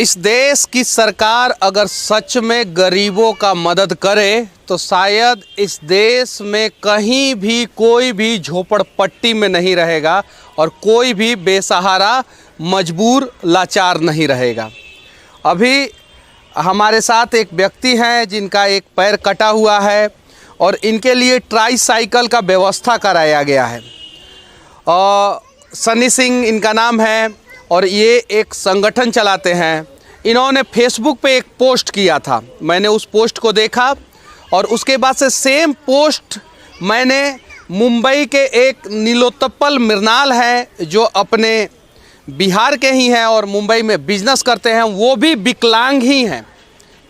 इस देश की सरकार अगर सच में गरीबों का मदद करे तो शायद इस देश में कहीं भी कोई भी झोपड़पट्टी में नहीं रहेगा और कोई भी बेसहारा मजबूर लाचार नहीं रहेगा। अभी हमारे साथ एक व्यक्ति हैं जिनका एक पैर कटा हुआ है और इनके लिए ट्राईसाइकिल का व्यवस्था कराया गया है। सनी सिंह इनका नाम है और ये एक संगठन चलाते हैं। इन्होंने फेसबुक पे एक पोस्ट किया था, मैंने उस पोस्ट को देखा और उसके बाद से सेम पोस्ट मैंने मुंबई के एक नीलोत्पल मृणाल हैं जो अपने बिहार के ही हैं और मुंबई में बिजनेस करते हैं, वो भी विकलांग ही हैं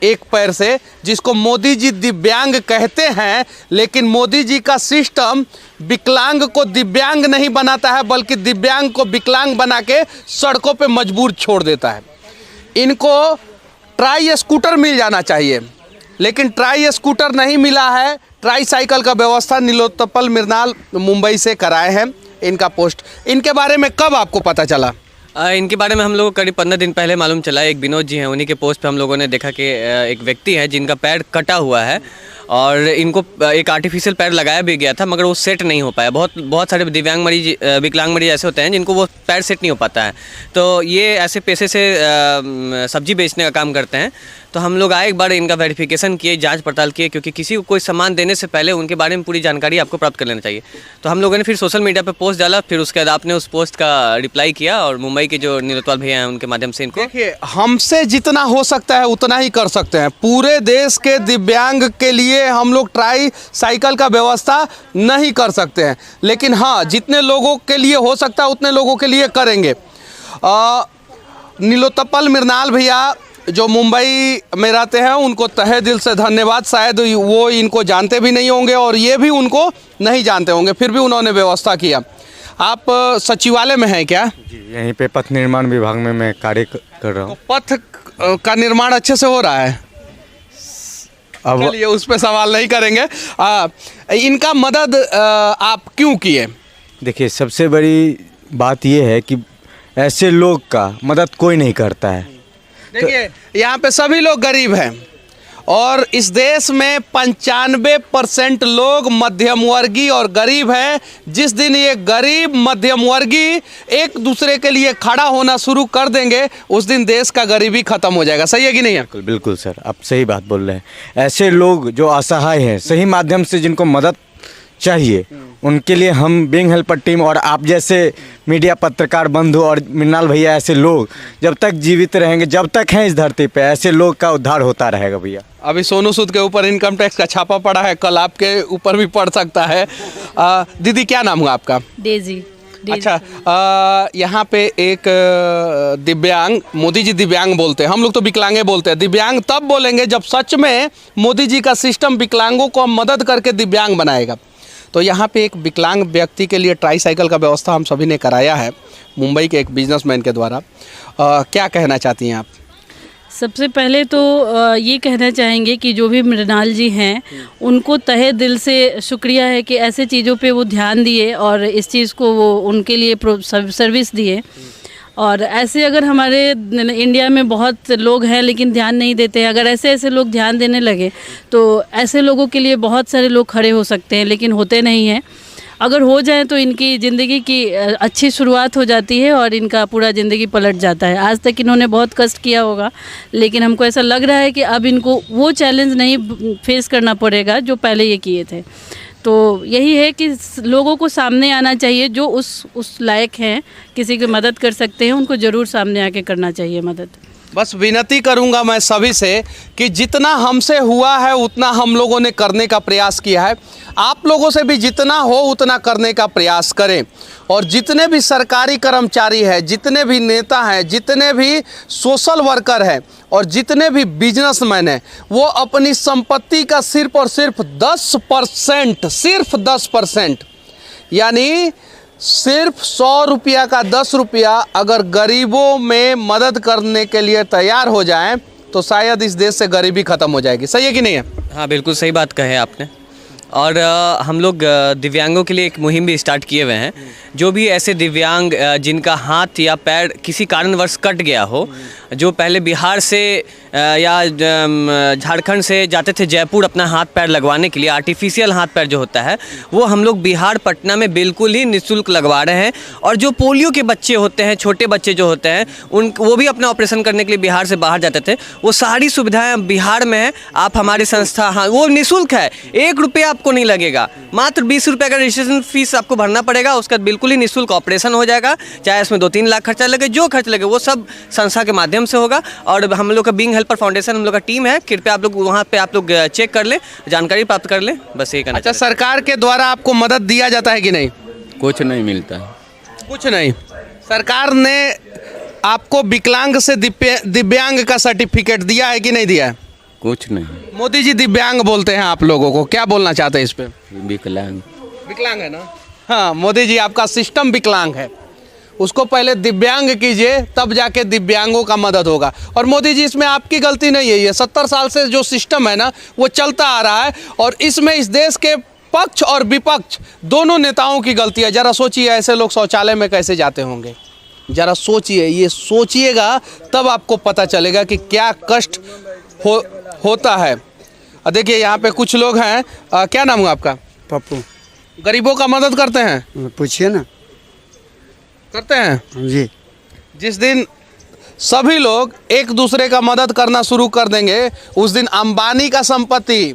एक पैर से, जिसको मोदी जी दिव्यांग कहते हैं। लेकिन मोदी जी का सिस्टम विकलांग को दिव्यांग नहीं बनाता है बल्कि दिव्यांग को विकलांग बना के सड़कों पे मजबूर छोड़ देता है। इनको ट्राई स्कूटर मिल जाना चाहिए लेकिन ट्राई स्कूटर नहीं मिला है। ट्राईसाइकिल का व्यवस्था नीलोत्पल मृणाल मुंबई से कराए हैं। इनका पोस्ट, इनके बारे में कब आपको पता चला? इनके बारे में हम लोगों को करीब 15 दिन पहले मालूम चला। एक विनोद जी हैं, उन्हीं के पोस्ट पे हम लोगों ने देखा कि एक व्यक्ति है जिनका पैर कटा हुआ है और इनको एक आर्टिफिशियल पैर लगाया भी गया था मगर वो सेट नहीं हो पाया। बहुत सारे दिव्यांग मरीज, विकलांग मरीज ऐसे होते हैं जिनको वो पैर सेट नहीं हो पाता है। तो ये ऐसे पेशे से सब्जी बेचने का काम करते हैं। तो हम लोग आए, एक बार इनका वेरिफिकेशन किए, जांच पड़ताल किए, क्योंकि किसी को कोई सामान देने से पहले उनके बारे में पूरी जानकारी आपको प्राप्त कर लेना चाहिए। तो हम लोगों ने फिर सोशल मीडिया पे पोस्ट डाला, फिर उसके बाद आपने उस पोस्ट का रिप्लाई किया और मुंबई के जो नीलोत्पल भैया हैं उनके माध्यम से इनको, देखिए, हमसे जितना हो सकता है उतना ही कर सकते हैं। पूरे देश के दिव्यांग के लिए हम लोग ट्राईसाइकिल का व्यवस्था नहीं कर सकते हैं, लेकिन हाँ, जितने लोगों के लिए हो सकता है उतने लोगों के लिए करेंगे। नीलोत्पल मृणाल भैया जो मुंबई में रहते हैं, उनको तहे दिल से धन्यवाद। शायद वो इनको जानते भी नहीं होंगे और ये भी उनको नहीं जानते होंगे, फिर भी उन्होंने व्यवस्था किया। आप सचिवालय में हैं क्या? जी, यहीं पे पथ निर्माण विभाग में मैं कार्य कर रहा हूँ। तो पथ का निर्माण अच्छे से हो रहा है? अब चलिए उस पर सवाल नहीं करेंगे। इनका मदद आप क्यों किए? देखिए, सबसे बड़ी बात ये है कि ऐसे लोग का मदद कोई नहीं करता है। देखिए, यहाँ पे सभी लोग गरीब हैं और इस देश में 95% लोग मध्यम वर्गीय और गरीब हैं। जिस दिन ये गरीब मध्यम वर्गीय एक दूसरे के लिए खड़ा होना शुरू कर देंगे उस दिन देश का गरीबी खत्म हो जाएगा। सही है कि नहीं है? बिल्कुल बिल्कुल सर, आप सही बात बोल रहे हैं। ऐसे लोग जो असहाय हैं, सही माध्यम से जिनको मदद चाहिए, उनके लिए हम बिंग हेल्पर टीम और आप जैसे मीडिया पत्रकार बंधु और मृणाल भैया ऐसे लोग जब तक जीवित रहेंगे, जब तक हैं इस धरती पे, ऐसे लोग का उद्धार होता रहेगा भैया। अभी सोनू सूद के ऊपर इनकम टैक्स का छापा पड़ा है, कल आपके ऊपर भी पड़ सकता है। दीदी, क्या नाम हुआ आपका? डेजी। अच्छा, यहाँ पे एक दिव्यांग, मोदी जी दिव्यांग बोलते हैं, हम लोग तो विकलांगे बोलते हैं। दिव्यांग तब बोलेंगे जब सच में मोदी जी का सिस्टम विकलांगों को मदद करके दिव्यांग बनाएगा। तो यहाँ पे एक विकलांग व्यक्ति के लिए ट्राईसाइकिल का व्यवस्था हम सभी ने कराया है मुंबई के एक बिजनेसमैन के द्वारा। क्या कहना चाहती हैं आप? सबसे पहले तो ये कहना चाहेंगे कि जो भी मृणाल जी हैं उनको तहे दिल से शुक्रिया है कि ऐसे चीज़ों पे वो ध्यान दिए और इस चीज़ को वो उनके लिए सर्विस दिए। और ऐसे अगर हमारे इंडिया में बहुत लोग हैं लेकिन ध्यान नहीं देते हैं, अगर ऐसे लोग ध्यान देने लगे तो ऐसे लोगों के लिए बहुत सारे लोग खड़े हो सकते हैं, लेकिन होते नहीं हैं। अगर हो जाए तो इनकी ज़िंदगी की अच्छी शुरुआत हो जाती है और इनका पूरा ज़िंदगी पलट जाता है। आज तक इन्होंने बहुत कष्ट किया होगा, लेकिन हमको ऐसा लग रहा है कि अब इनको वो चैलेंज नहीं फेस करना पड़ेगा जो पहले ये किए थे। तो यही है कि लोगों को सामने आना चाहिए, जो उस लायक हैं, किसी की मदद कर सकते हैं, उनको ज़रूर सामने आके करना चाहिए मदद। बस विनती करूंगा मैं सभी से कि जितना हमसे हुआ है उतना हम लोगों ने करने का प्रयास किया है। आप लोगों से भी जितना हो उतना करने का प्रयास करें। और जितने भी सरकारी कर्मचारी हैं, जितने भी नेता हैं, जितने भी सोशल वर्कर हैं और जितने भी बिजनेसमैन हैं, वो अपनी संपत्ति का सिर्फ और सिर्फ 10%, सिर्फ 10%, यानी सिर्फ 100 रुपया का 10 रुपया अगर गरीबों में मदद करने के लिए तैयार हो जाएं तो शायद इस देश से गरीबी खत्म हो जाएगी। सही है कि नहीं है? हाँ, बिल्कुल सही बात कहे आपने। और हम लोग दिव्यांगों के लिए एक मुहिम भी स्टार्ट किए हुए हैं। जो भी ऐसे दिव्यांग जिनका हाथ या पैर किसी कारणवश कट गया हो, जो पहले बिहार से या झारखंड से जाते थे जयपुर अपना हाथ पैर लगवाने के लिए, आर्टिफिशियल हाथ पैर जो होता है वो हम लोग बिहार पटना में बिल्कुल ही निःशुल्क लगवा रहे हैं। और जो पोलियो के बच्चे होते हैं, छोटे बच्चे जो होते हैं, वो भी अपना ऑपरेशन करने के लिए बिहार से बाहर जाते थे, वो सारी सुविधाएं बिहार में है। आप हमारी संस्था, हाँ, वो निःशुल्क है, 1 रुपया आपको नहीं लगेगा, मात्र 20 रुपये का रजिस्ट्रेशन फीस आपको भरना पड़ेगा। उसका बिल्कुल ही निःशुल्क ऑपरेशन हो जाएगा, चाहे इसमें 2-3 लाख खर्चा लगे, जो खर्च लगे वो सब संस्था के माध्यम से होगा। और हम लोग का बीइंग हेल्पर फाउंडेशन, हम लोग का टीम है, कृपया आप लोग वहाँ पे आप लोग चेक कर लें, जानकारी प्राप्त कर लें, बस यही कहना। अच्छा, सरकार के द्वारा आपको मदद दिया जाता है कि नहीं? कुछ नहीं मिलता है। कुछ नहीं। सरकार ने आपको विकलांग से दिव्यांग का सर्टिफिकेट दिया है कि नहीं दिया है? कुछ नहीं। मोदी जी दिव्यांग बोलते हैं आप लोगों को, क्या बोलना चाहते हैं इस पे? विकलांग। विकलांग है ना? हाँ, मोदी जी आपका सिस्टम विकलांग है, उसको पहले दिव्यांग कीजिए, तब जाके दिव्यांगों का मदद होगा। और मोदी जी, इसमें आपकी गलती नहीं है, ये 70 साल से जो सिस्टम है ना वो चलता आ रहा है, और इसमें इस देश के पक्ष और विपक्ष दोनों नेताओं की गलती है। जरा सोचिए, ऐसे लोग शौचालय में कैसे जाते होंगे, जरा सोचिए, ये सोचिएगा तब आपको पता चलेगा कि क्या कष्ट होता है। देखिए यहाँ पे कुछ लोग हैं, क्या नाम है आपका? पप्पू। गरीबों का मदद करते हैं? पूछिए ना। करते हैं जी। जिस दिन सभी लोग एक दूसरे का मदद करना शुरू कर देंगे, उस दिन अंबानी का संपत्ति,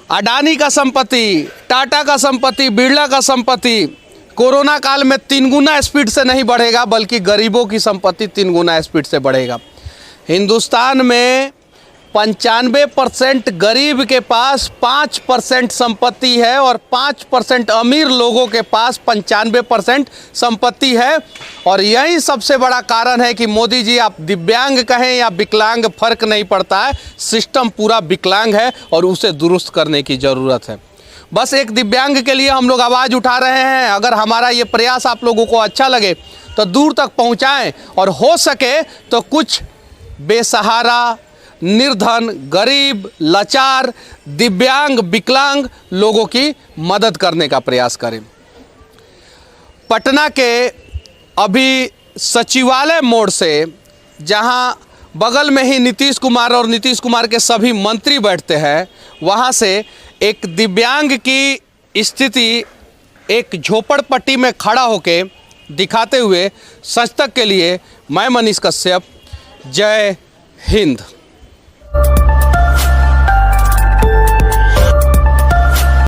अडानी का संपत्ति, टाटा का संपत्ति, बिरला का संपत्ति कोरोना काल में 3 गुना स्पीड से नहीं बढ़ेगा, बल्कि गरीबों की संपत्ति 3 गुना स्पीड से बढ़ेगा। हिंदुस्तान में 95% गरीब के पास 5% संपत्ति है, और 5% अमीर लोगों के पास 95% संपत्ति है। और यही सबसे बड़ा कारण है कि मोदी जी, आप दिव्यांग कहें या विकलांग, फर्क नहीं पड़ता है, सिस्टम पूरा विकलांग है और उसे दुरुस्त करने की ज़रूरत है। बस एक दिव्यांग के लिए हम लोग आवाज़ उठा रहे हैं। अगर हमारा ये प्रयास आप लोगों को अच्छा लगे तो दूर तक पहुंचाएं, और हो सके तो कुछ बेसहारा, निर्धन, गरीब, लाचार, दिव्यांग, विकलांग लोगों की मदद करने का प्रयास करें। पटना के अभी सचिवालय मोड़ से, जहां बगल में ही नीतीश कुमार और नीतीश कुमार के सभी मंत्री बैठते हैं, वहां से एक दिव्यांग की स्थिति एक झोपड़पट्टी में खड़ा होके दिखाते हुए सच तक के लिए मैं मनीष कश्यप, जय हिंद।